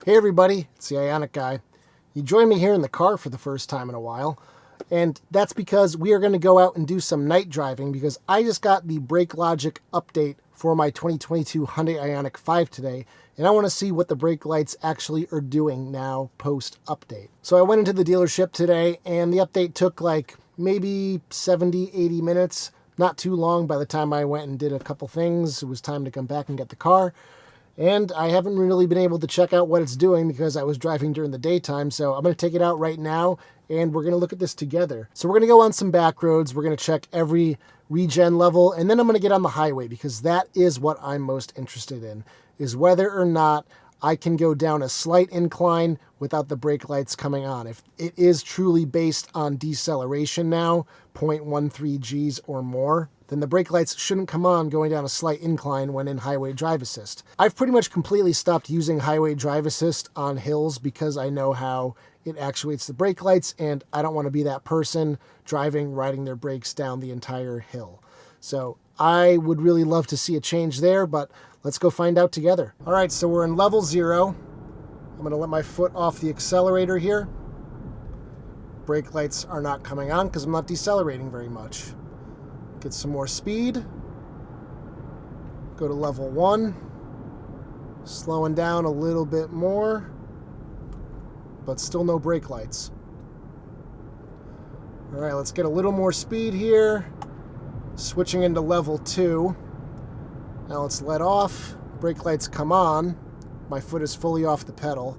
Hey everybody, it's the Ioniq guy. You joined me here in the car for the first time in a while, and that's because we are going to go out and do some night driving because I just got the brake logic update for my 2022 Hyundai Ioniq 5 today, and I want to see what the brake lights actually are doing now post-update. So I went into the dealership today, and the update took like maybe 70, 80 minutes. Not too long. By the time I went and did a couple things, it was time to come back and get the car. And I haven't really been able to check out what it's doing because I was driving during the daytime. So I'm going to take it out right now and we're going to look at this together. So we're going to go on some back roads. We're going to check every regen level. And then I'm going to get on the highway because that is what I'm most interested in, is whether or not I can go down a slight incline without the brake lights coming on. If it is truly based on deceleration now, 0.13 Gs or more, then the brake lights shouldn't come on going down a slight incline when in highway drive assist. I've pretty much completely stopped using highway drive assist on hills because I know how it actuates the brake lights, and I don't want to be that person riding their brakes down the entire hill. So I would really love to see a change there, but let's go find out together. All right, so we're in level 0. I'm going to let my foot off the accelerator here. Brake lights are not coming on because I'm not decelerating very much. Get some more speed. Go to level 1. Slowing down a little bit more, but still no brake lights. All right, let's get a little more speed here. Switching into level 2. Now let's let off. Brake lights come on. My foot is fully off the pedal.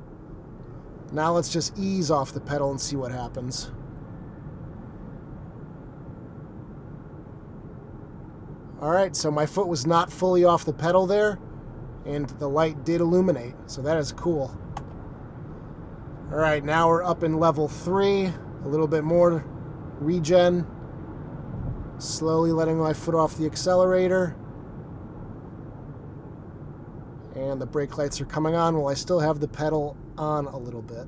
Now let's just ease off the pedal and see what happens. All right, so my foot was not fully off the pedal there, and the light did illuminate, so that is cool. All right, now we're up in level 3, a little bit more regen. Slowly letting my foot off the accelerator. And the brake lights are coming on while I still have the pedal on a little bit.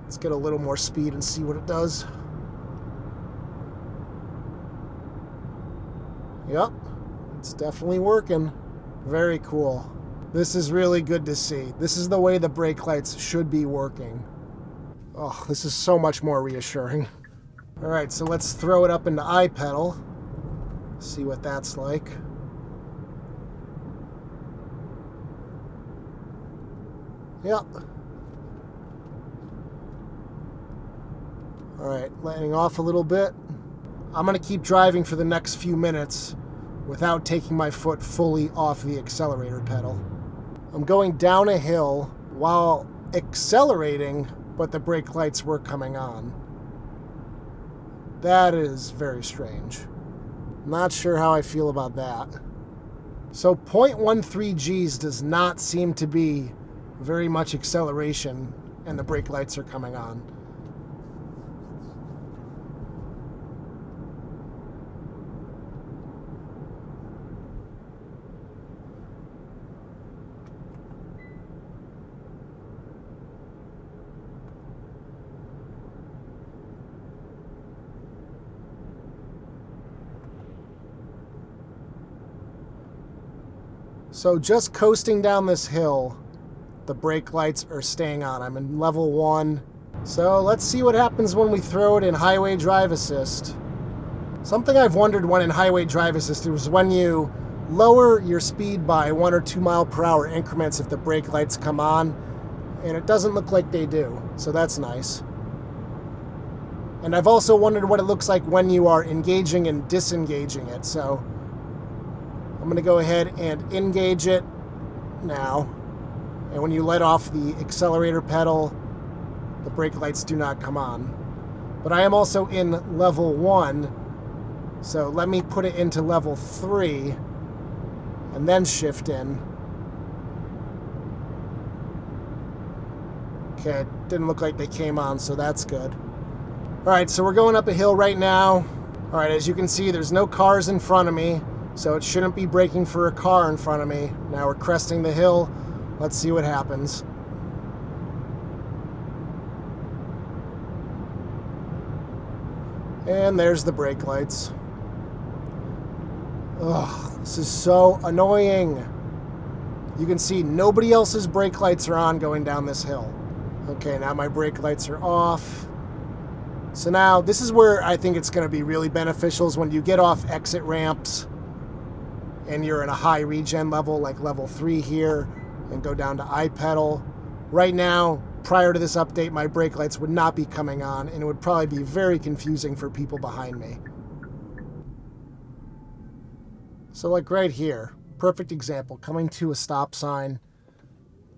Let's get a little more speed and see what it does. Yep, it's definitely working. Very cool. This is really good to see. This is the way the brake lights should be working. Oh, this is so much more reassuring. All right, so let's throw it up into iPedal. See what that's like. Yep. All right, letting off a little bit. I'm going to keep driving for the next few minutes without taking my foot fully off the accelerator pedal. I'm going down a hill while accelerating, but the brake lights were coming on. That is very strange. Not sure how I feel about that. So 0.13 Gs does not seem to be very much acceleration, and the brake lights are coming on. So just coasting down this hill, the brake lights are staying on. I'm in level 1. So let's see what happens when we throw it in highway drive assist. Something I've wondered when in highway drive assist is when you lower your speed by 1 or 2 mile per hour increments if the brake lights come on, and it doesn't look like they do. So that's nice. And I've also wondered what it looks like when you are engaging and disengaging it. So I'm going to go ahead and engage it now. And when you let off the accelerator pedal, the brake lights do not come on. But I am also in level 1, so let me put it into level 3 and then shift in. Okay, it didn't look like they came on, so that's good. All right, so we're going up a hill right now. All right, as you can see, there's no cars in front of me, so it shouldn't be braking for a car in front of me. Now we're cresting the hill. Let's see what happens. And there's the brake lights. Ugh, this is so annoying. You can see nobody else's brake lights are on going down this hill. Okay, now my brake lights are off. So now this is where I think it's going to be really beneficial, is when you get off exit ramps and you're in a high regen level, like level 3 here, and go down to iPedal. Right now, prior to this update, my brake lights would not be coming on, and it would probably be very confusing for people behind me. So like right here, perfect example, coming to a stop sign.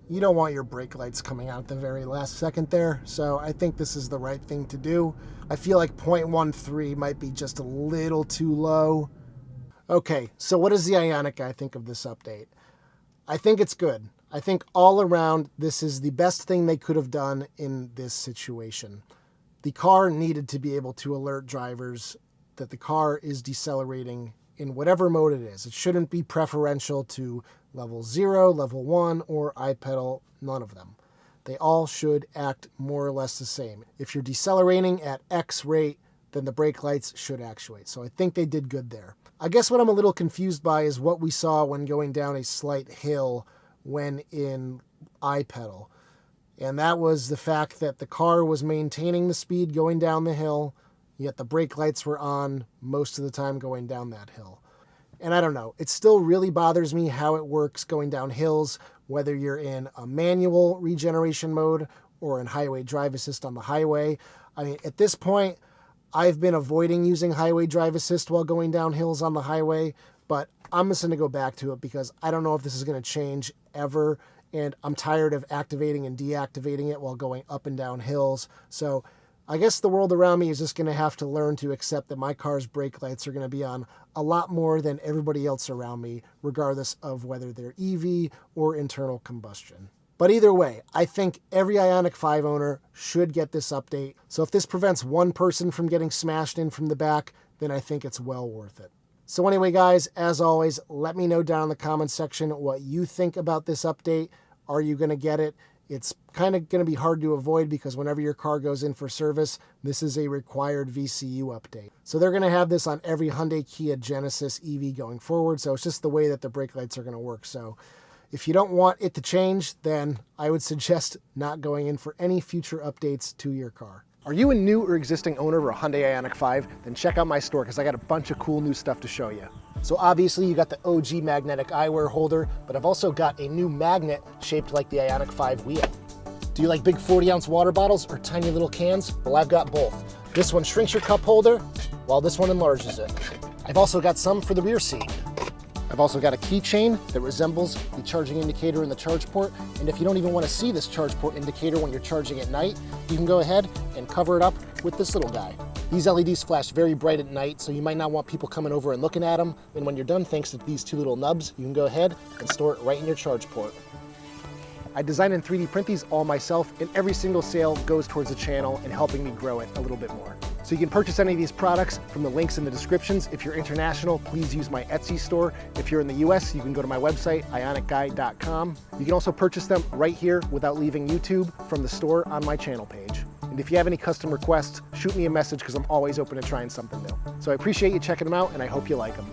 You don't want your brake lights coming out at the very last second there, so I think this is the right thing to do. I feel like 0.13 might be just a little too low. Okay, so what does the Ioniq guy think of this update? I think it's good. I think all around, this is the best thing they could have done in this situation. The car needed to be able to alert drivers that the car is decelerating in whatever mode it is. It shouldn't be preferential to level 0, level 1, or iPedal, none of them. They all should act more or less the same. If you're decelerating at X rate, then the brake lights should actuate. So I think they did good there. I guess what I'm a little confused by is what we saw when going down a slight hill when in iPedal. And that was the fact that the car was maintaining the speed going down the hill, yet the brake lights were on most of the time going down that hill. And I don't know, it still really bothers me how it works going down hills, whether you're in a manual regeneration mode or in highway drive assist on the highway. I mean, at this point, I've been avoiding using highway drive assist while going down hills on the highway, but I'm just going to go back to it because I don't know if this is going to change ever, and I'm tired of activating and deactivating it while going up and down hills. So I guess the world around me is just going to have to learn to accept that my car's brake lights are going to be on a lot more than everybody else around me, regardless of whether they're EV or internal combustion. But either way, I think every Ioniq 5 owner should get this update. So if this prevents one person from getting smashed in from the back, then I think it's well worth it. So anyway, guys, as always, let me know down in the comments section what you think about this update. Are you going to get it? It's kind of going to be hard to avoid because whenever your car goes in for service, this is a required VCU update. So they're going to have this on every Hyundai, Kia, Genesis EV going forward. So it's just the way that the brake lights are going to work. So if you don't want it to change, then I would suggest not going in for any future updates to your car. Are you a new or existing owner of a Hyundai Ioniq 5? Then check out my store because I got a bunch of cool new stuff to show you. So obviously you got the OG magnetic eyewear holder, but I've also got a new magnet shaped like the Ioniq 5 wheel. Do you like big 40-ounce water bottles or tiny little cans? Well, I've got both. This one shrinks your cup holder, while this one enlarges it. I've also got some for the rear seat. I've also got a keychain that resembles the charging indicator in the charge port, and if you don't even want to see this charge port indicator when you're charging at night, you can go ahead and cover it up with this little guy. These LEDs flash very bright at night, so you might not want people coming over and looking at them, and when you're done, thanks to these two little nubs, you can go ahead and store it right in your charge port. I design and 3D print these all myself, and every single sale goes towards the channel and helping me grow it a little bit more. So you can purchase any of these products from the links in the descriptions. If you're international, please use my Etsy store. If you're in the US, you can go to my website, ioniqguy.com. You can also purchase them right here without leaving YouTube from the store on my channel page. And if you have any custom requests, shoot me a message because I'm always open to trying something new. So I appreciate you checking them out, and I hope you like them.